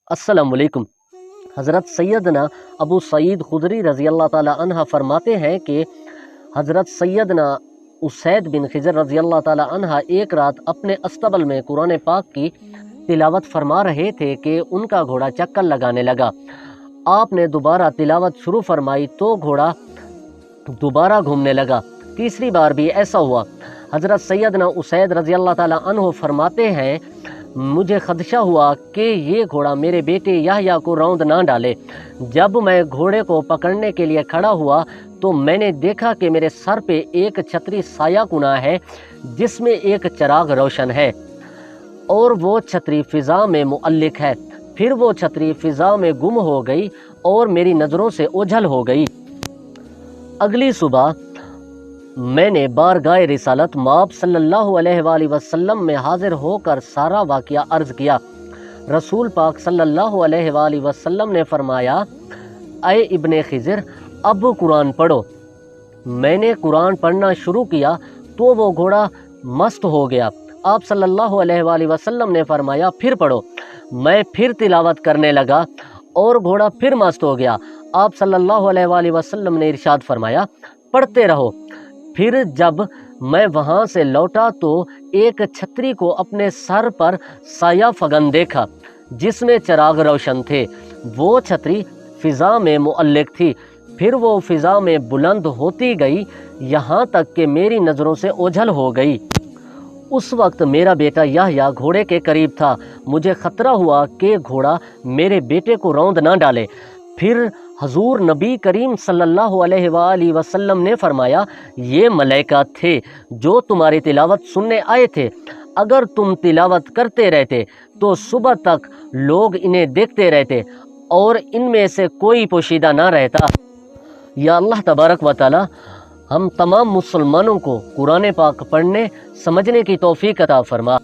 अस्सलाम वालेकुम। हज़रत सैयदना अबू सईद खुदरी रज़ी अल्लाह ताला अन्हा फरमाते हैं कि हज़रत सैयदना उसैद बिन खिज़र रज़ी अल्लाह ताला अन्हा एक रात अपने अस्तबल में कुरान पाक की तिलावत फरमा रहे थे कि उनका घोड़ा चक्कर लगाने लगा। आपने दोबारा तिलावत शुरू फरमाई तो घोड़ा दोबारा घूमने लगा। तीसरी बार भी ऐसा हुआ। हज़रत सैयदना उसैद रज़ी अल्लाह ताला अन्हु फरमाते हैं, मुझे खदशा हुआ कि ये घोड़ा मेरे बेटे याहया को रौंद ना डाले। जब मैं घोड़े को पकड़ने के लिए खड़ा हुआ तो मैंने देखा कि मेरे सर पे एक छतरी साया कुना है जिसमें एक चिराग रोशन है और वो छतरी फ़िज़ा में मुअल्लिक है। फिर वो छतरी फ़िज़ा में गुम हो गई और मेरी नज़रों से ओझल हो गई। अगली सुबह मैंने बारगाह रिसालत माब सल्लल्लाहु अलैहि वसल्लम में हाजिर होकर सारा वाक़या अर्ज़ किया। रसूल पाक सल्लल्लाहु अलैहि वसल्लम ने फरमाया, ऐ इब्ने खिज़र, अब कुरान पढ़ो। मैंने कुरान पढ़ना शुरू किया तो वो घोड़ा मस्त हो गया। आप सल्लल्लाहु अलैहि वसल्लम ने फरमाया, फिर पढ़ो। मैं फिर तिलावत करने लगा और घोड़ा फिर मस्त हो गया। आप सल्लल्लाहु अलैहि वसल्लम ने इरशाद फरमाया, पढ़ते रहो। फिर जब मैं वहाँ से लौटा तो एक छतरी को अपने सर पर साया फगन देखा जिसमें चिराग रोशन थे। वो छतरी फ़िज़ा में मुअल्लिक थी। फिर वो फ़िज़ा में बुलंद होती गई यहाँ तक कि मेरी नज़रों से ओझल हो गई। उस वक्त मेरा बेटा याहया घोड़े के करीब था। मुझे ख़तरा हुआ कि घोड़ा मेरे बेटे को रौंद ना डाले। फिर हजूर नबी करीम सल्लल्लाहु अलैहि वसल्लम ने फरमाया, ये मलाइका थे जो तुम्हारी तिलावत सुनने आए थे। अगर तुम तिलावत करते रहते तो सुबह तक लोग इन्हें देखते रहते और इनमें से कोई पोशीदा ना रहता। या अल्लाह तबारक व तआला हम तमाम मुसलमानों को कुरान पाक पढ़ने समझने की तौफीक अता फरमा।